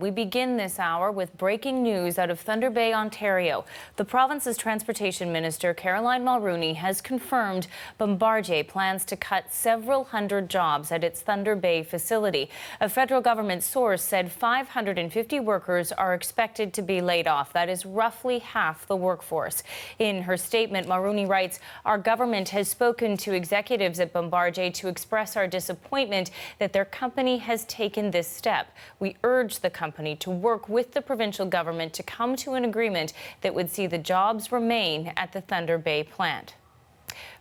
We begin this hour with breaking news out of Thunder Bay, Ontario. The province's Transportation Minister, Caroline Mulroney, has confirmed Bombardier plans to cut several hundred jobs at its Thunder Bay facility. A federal government source said 550 workers are expected to be laid off. That is roughly half the workforce. In her statement, Mulroney writes, "Our government has spoken to executives at Bombardier to express our disappointment that their company has taken this step. We urge the company to work with the provincial government to come to an agreement that would see the jobs remain at the Thunder Bay plant."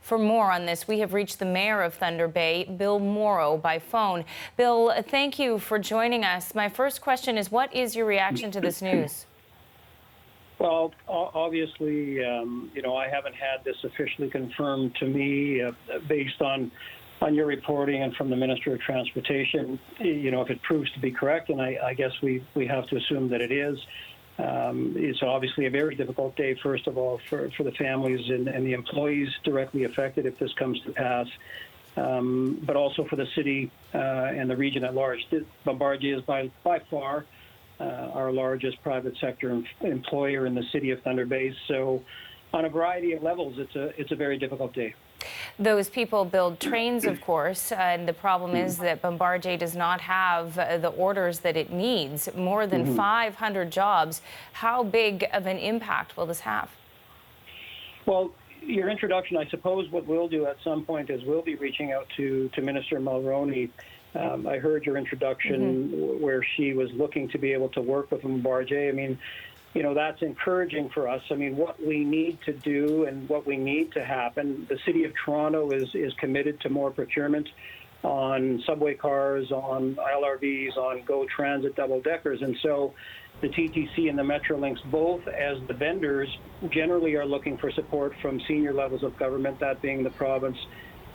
For more on this, we have reached the mayor of Thunder Bay, Bill Morrow, by phone. Bill, thank you for joining us. My first question is, what is your reaction to this news? Well, obviously, I haven't had this officially confirmed to me based on your reporting and from the Minister of Transportation. If it proves to be correct, and I guess we have to assume that it is, it's obviously a very difficult day, first of all, for the families and the employees directly affected if this comes to pass, but also for the city and the region at large. Bombardier is by far our largest private sector employer in the city of Thunder Bay. So on a variety of levels, it's a very difficult day. Those people build trains, of course, and the problem is that Bombardier does not have the orders that it needs. More than 500 jobs. How big of an impact will this have? Well, your introduction, I suppose what we'll do at some point is we'll be reaching out to Minister Mulroney. I heard your introduction where she was looking to be able to work with Bombardier. I mean, that's encouraging for us. I mean, what we need to do and what we need to happen, the City of Toronto is committed to more procurement on subway cars, on LRVs, on GO Transit double-deckers. And so the TTC and the Metrolinx, both as the vendors, generally are looking for support from senior levels of government, that being the province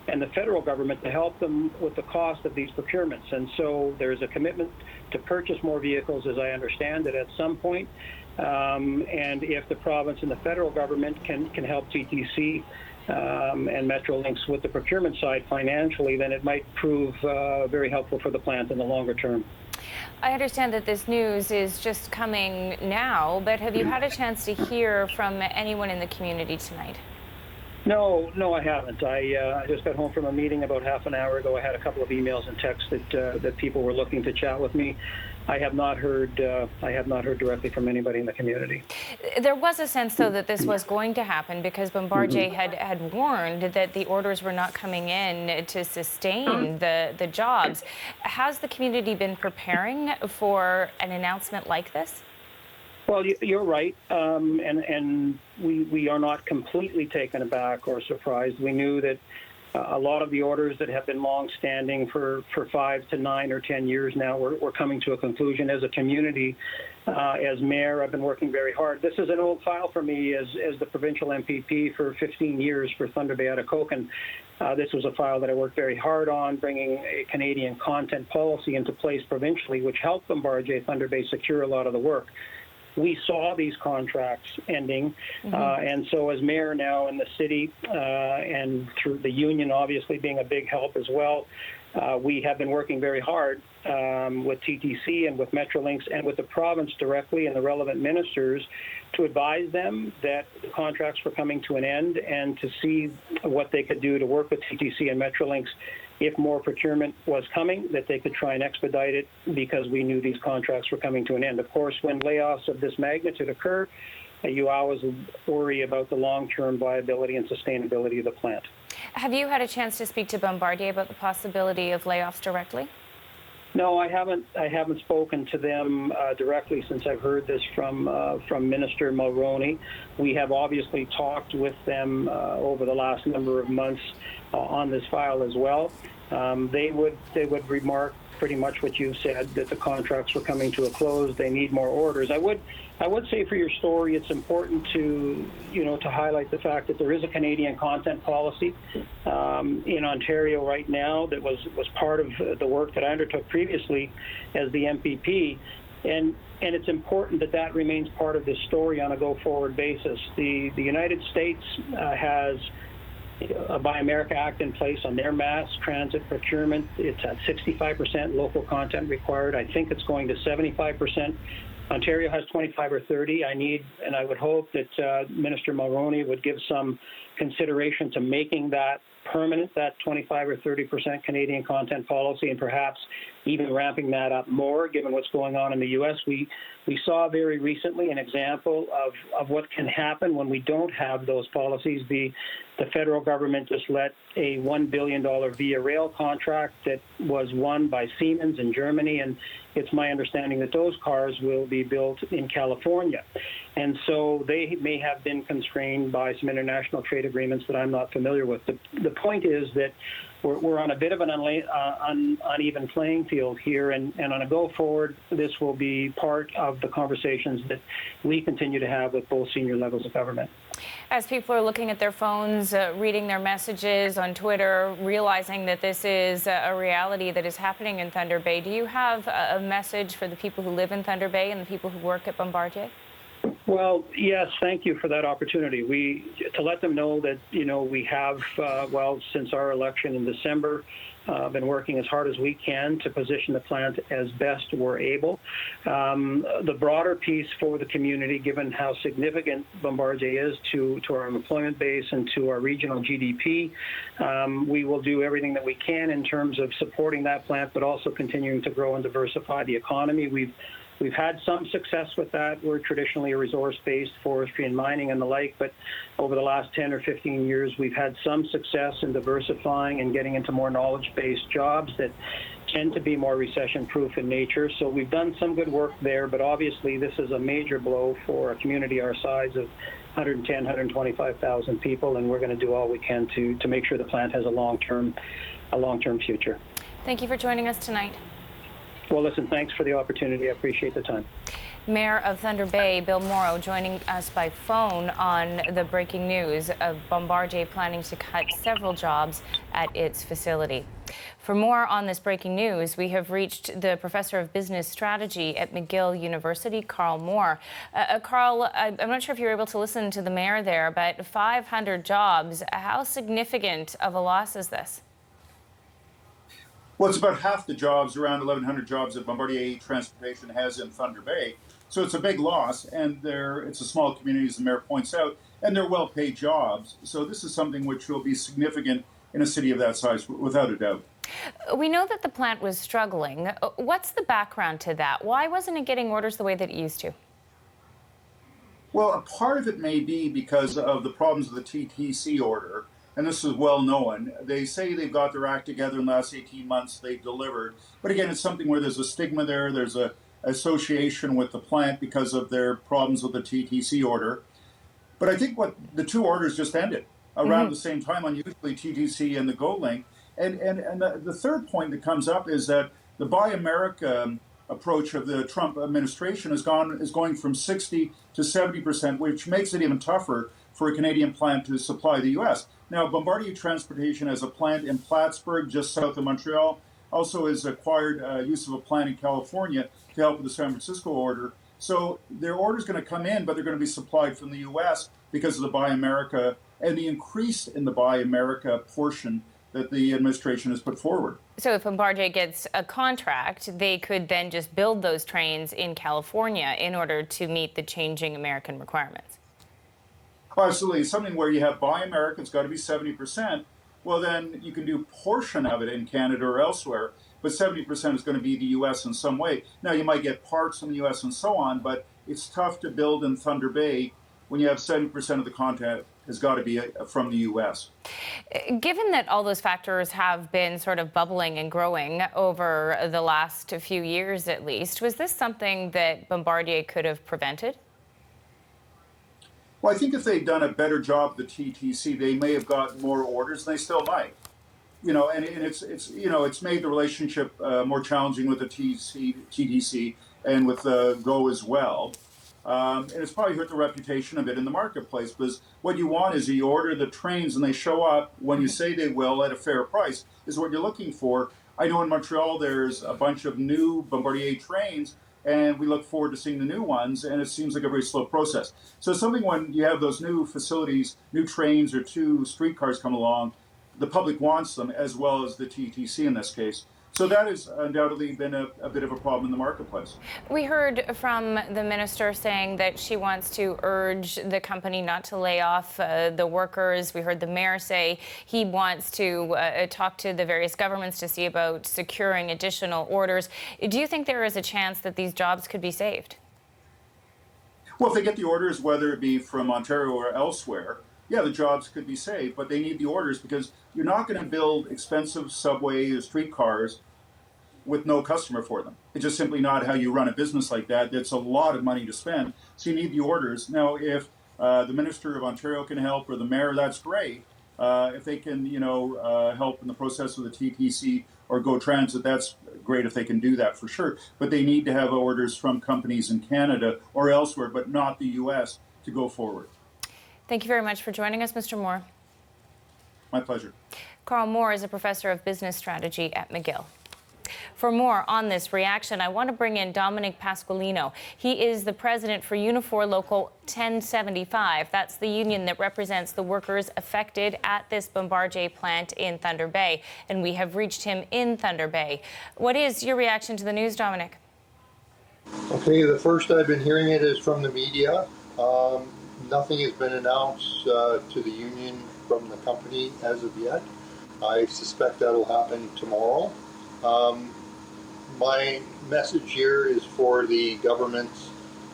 and the federal government, to help them with the cost of these procurements. And so there's a commitment to purchase more vehicles, as I understand it, at some point. And if the province and the federal government can help TTC and Metrolinx with the procurement side financially, then it might prove very helpful for the plant in the longer term. I understand that this news is just coming now, but have you had a chance to hear from anyone in the community tonight? No, I haven't. I just got home from a meeting about half an hour ago. I had a couple of emails and texts that people were looking to chat with me. I have not heard directly from anybody in the community. There was a sense, though, that this was going to happen because Bombardier had warned that the orders were not coming in to sustain the jobs. Has the community been preparing for an announcement like this? Well, you're right, and we are not completely taken aback or surprised. We knew that a lot of the orders that have been long-standing for 5 to 9 or 10 years now were coming to a conclusion. As a community, as mayor, I've been working very hard. This is an old file for me as the provincial MPP for 15 years for Thunder Bay Atikokan. This was a file that I worked very hard on, bringing a Canadian content policy into place provincially, which helped Bombardier Thunder Bay secure a lot of the work. We saw these contracts ending, and so as mayor now in the city, and through the union obviously being a big help as well, we have been working very hard with TTC and with Metrolinx and with the province directly and the relevant ministers to advise them that the contracts were coming to an end and to see what they could do to work with TTC and Metrolinx if more procurement was coming, that they could try and expedite it because we knew these contracts were coming to an end. Of course, when layoffs of this magnitude occur, you always worry about the long-term viability and sustainability of the plant. Have you had a chance to speak to Bombardier about the possibility of layoffs directly? No, I haven't spoken to them directly since I've heard this from Minister Mulroney. We have obviously talked with them over the last number of months on this file as well. They would remark pretty much what you've said, that the contracts were coming to a close. They need more orders. I would say for your story, it's important to highlight the fact that there is a Canadian content policy in Ontario right now that was part of the work that I undertook previously as the MPP, and it's important that remains part of this story on a go-forward basis. The United States has a Buy America Act in place on their mass transit procurement. It's at 65% local content required. I think it's going to 75%. Ontario has 25 or 30. I would hope that Minister Mulroney would give some consideration to making that permanent, that 25 or 30% Canadian content policy, and perhaps even ramping that up more, given what's going on in the U.S. We saw very recently an example of what can happen when we don't have those policies. The federal government just let a $1 billion Via Rail contract that was won by Siemens in Germany, and it's my understanding that those cars will be built in California. And so they may have been constrained by some international trade agreements that I'm not familiar with. The point is that we're on a bit of an uneven playing field here, and on a go forward, this will be part of the conversations that we continue to have with both senior levels of government. As people are looking at their phones, reading their messages on Twitter, realizing that this is a reality that is happening in Thunder Bay, do you have a message for the people who live in Thunder Bay and the people who work at Bombardier? Well, yes, thank you for that opportunity. To let them know that, we have, since our election in December, been working as hard as we can to position the plant as best we're able. The broader piece for the community, given how significant Bombardier is to our employment base and to our regional GDP, we will do everything that we can in terms of supporting that plant, but also continuing to grow and diversify the economy. We've had some success with that. We're traditionally a resource-based forestry and mining and the like, but over the last 10 or 15 years, we've had some success in diversifying and getting into more knowledge-based jobs that tend to be more recession-proof in nature. So we've done some good work there, but obviously this is a major blow for a community our size of 110, 125,000 people, and we're going to do all we can to make sure the plant has a long-term future. Thank you for joining us tonight. Well, listen, thanks for the opportunity. I appreciate the time. Mayor of Thunder Bay, Bill Morrow, joining us by phone on the breaking news of Bombardier planning to cut several jobs at its facility. For more on this breaking news, we have reached the Professor of Business Strategy at McGill University, Carl Moore. Carl, I'm not sure if you're able to listen to the mayor there, but 500 jobs, how significant of a loss is this? Well, it's about half the jobs, around 1,100 jobs that Bombardier Transportation has in Thunder Bay. So it's a big loss, and it's a small community, as the mayor points out, and they're well-paid jobs. So this is something which will be significant in a city of that size, without a doubt. We know that the plant was struggling. What's the background to that? Why wasn't it getting orders the way that it used to? Well, a part of it may be because of the problems with the TTC order. And this is well known. They say they've got their act together in the last 18 months, they've delivered. But again, it's something where there's a stigma there, there's an association with the plant because of their problems with the TTC order. But I think what the two orders just ended around the same time, unusually TTC and the GoLink. And the third point that comes up is that the Buy America approach of the Trump administration is going from 60 to 70%, which makes it even tougher for a Canadian plant to supply the U.S. Now, Bombardier Transportation has a plant in Plattsburgh, just south of Montreal, also has acquired use of a plant in California to help with the San Francisco order. So their order is going to come in, but they're going to be supplied from the U.S. because of the Buy America and the increase in the Buy America portion that the administration has put forward. So if Bombardier gets a contract, they could then just build those trains in California in order to meet the changing American requirements. Absolutely. Something where you have Buy America, it's got to be 70%. Well, then you can do a portion of it in Canada or elsewhere, but 70% is going to be the U.S. in some way. Now, you might get parts from the U.S. and so on, but it's tough to build in Thunder Bay when you have 70% of the content has got to be from the U.S. Given that all those factors have been sort of bubbling and growing over the last few years at least, was this something that Bombardier could have prevented? Well, I think if they'd done a better job with the TTC, they may have gotten more orders, and they still might. And it's made the relationship more challenging with the TTC and with Go as well. And it's probably hurt the reputation a bit in the marketplace, because what you want is you order the trains and they show up when you say they will at a fair price is what you're looking for. I know in Montreal there's a bunch of new Bombardier trains, and we look forward to seeing the new ones, and it seems like a very slow process. So something when you have those new facilities, new trains or two streetcars come along, the public wants them as well as the TTC in this case. So that has undoubtedly been a bit of a problem in the marketplace. We heard from the minister saying that she wants to urge the company not to lay off the workers. We heard the mayor say he wants to talk to the various governments to see about securing additional orders. Do you think there is a chance that these jobs could be saved? Well, if they get the orders, whether it be from Ontario or elsewhere, yeah, the jobs could be saved, but they need the orders because you're not going to build expensive subway or streetcars with no customer for them. It's just simply not how you run a business like that. That's a lot of money to spend. So you need the orders. Now, if the Minister of Ontario can help or the Mayor, that's great. If they can, help in the process with the TTC or Go Transit, that's great if they can do that for sure. But they need to have orders from companies in Canada or elsewhere, but not the U.S. to go forward. Thank you very much for joining us, Mr. Moore. My pleasure. Carl Moore is a professor of business strategy at McGill. For more on this reaction, I want to bring in Dominic Pasqualino. He is the president for Unifor Local 1075. That's the union that represents the workers affected at this Bombardier plant in Thunder Bay. And we have reached him in Thunder Bay. What is your reaction to the news, Dominic? Okay, the first I've been hearing it is from the media. Nothing has been announced to the union from the company as of yet. I suspect that'll happen tomorrow. My message here is for the governments,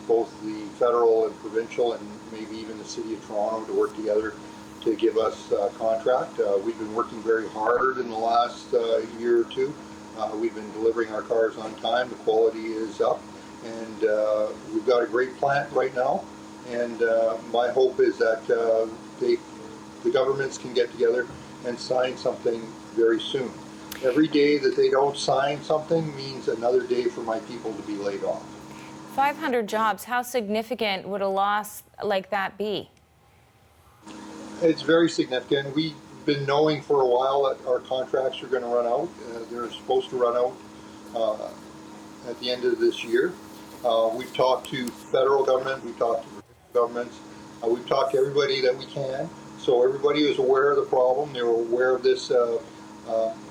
both the federal and provincial and maybe even the City of Toronto, to work together to give us a contract. We've been working very hard in the last year or two. We've been delivering our cars on time. The quality is up, and we've got a great plant right now. And my hope is that the governments can get together and sign something very soon. Every day that they don't sign something means another day for my people to be laid off. 500 jobs, how significant would a loss like that be? It's very significant. We've been knowing for a while that our contracts are going to run out. They're supposed to run out at the end of this year. We've talked to federal government, we've talked to governments, we've talked to everybody that we can. So everybody was aware of the problem. They were aware of this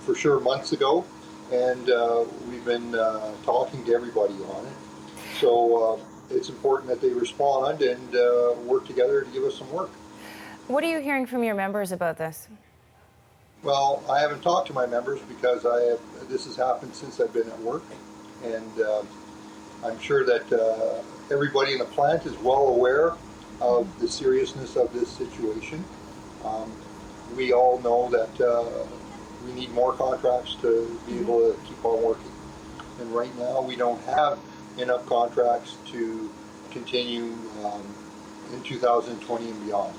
for sure months ago, and we've been talking to everybody on it. So it's important that they respond and work together to give us some work. What are you hearing from your members about this? Well, I haven't talked to my members because this has happened since I've been at work, and I'm sure that everybody in the plant is well aware of the seriousness of this situation. We all know that we need more contracts to be able to keep on working. And right now we don't have enough contracts to continue in 2020 and beyond.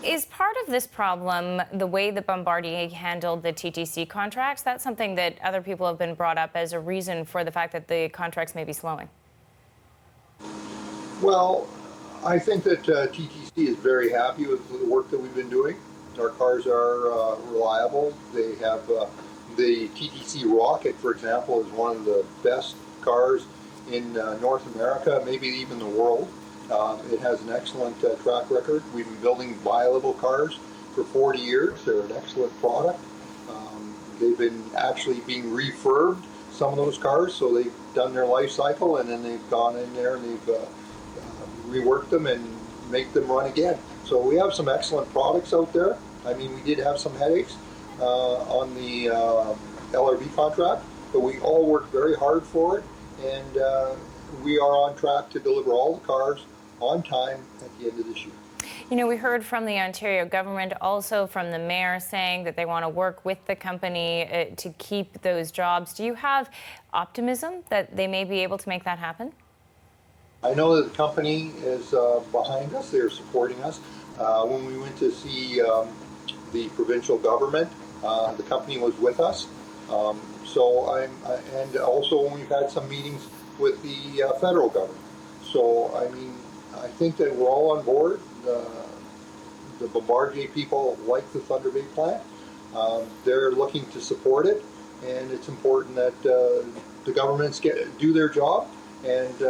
Is part of this problem the way that Bombardier handled the TTC contracts? That's something that other people have been brought up as a reason for the fact that the contracts may be slowing. Well, I think that TTC is very happy with the work that we've been doing. Our cars are reliable. They have the TTC Rocket, for example, is one of the best cars in North America, maybe even the world. It has an excellent track record. We've been building bi-level cars for 40 years. They're an excellent product. They've been actually being refurbed, some of those cars, so they've done their life cycle and then they've gone in there and they've reworked them and make them run again. So we have some excellent products out there. I mean, we did have some headaches on the LRB contract, but we all worked very hard for it, and we are on track to deliver all the cars on time at the end of this year. You know, we heard from the Ontario government, also from the mayor, saying that they want to work with the company to keep those jobs. Do you have optimism that they may be able to make that happen? I know that the company is behind us. They're supporting us. When we went to see the provincial government, the company was with us. And also when we've had some meetings with the federal government. So, I mean, I think that we're all on board. The Bombardier people like the Thunder Bay plant. They're looking to support it, and it's important that the governments do their job and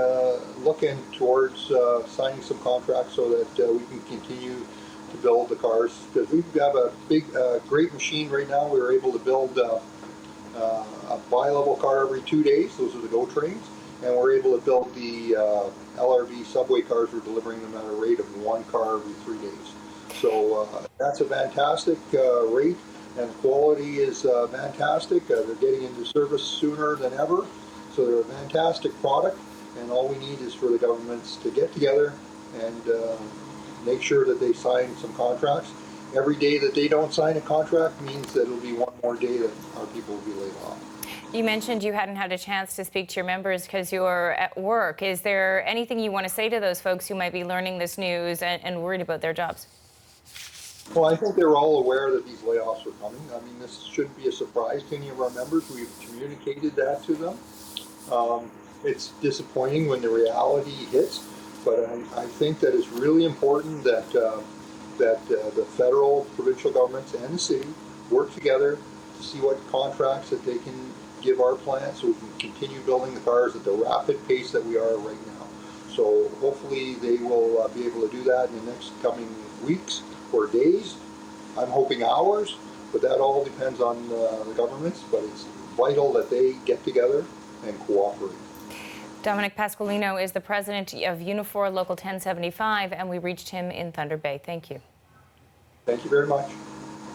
looking towards signing some contracts so that we can continue to build the cars, because we have a big, great machine right now. We were able to build a bi-level car every 2 days. Those are the GO trains, and we're able to build the LRV subway cars. We're delivering them at a rate of 1 car every 3 days. So that's a fantastic rate, and the quality is fantastic. They're getting into service sooner than ever, so they're a fantastic product, and all we need is for the governments to get together and make sure that they sign some contracts. Every day that they don't sign a contract means that it'll be one more day that our people will be laid off. You mentioned you hadn't had a chance to speak to your members because you're at work. Is there anything you want to say to those folks who might be learning this news and worried about their jobs? Well, I think they're all aware that these layoffs are coming. I mean, this shouldn't be a surprise to any of our members. We've communicated that to them. It's disappointing when the reality hits, but I think that it's really important that the federal, provincial governments and the city work together to see what contracts that they can give our plant so we can continue building the cars at the rapid pace that we are right now. So hopefully they will be able to do that in the next coming weeks or days. I'm hoping hours, but that all depends on the governments, but it's vital that they get together and cooperate. Dominic Pasqualino is the president of Unifor Local 1075, and we reached him in Thunder Bay. Thank you. Thank you very much.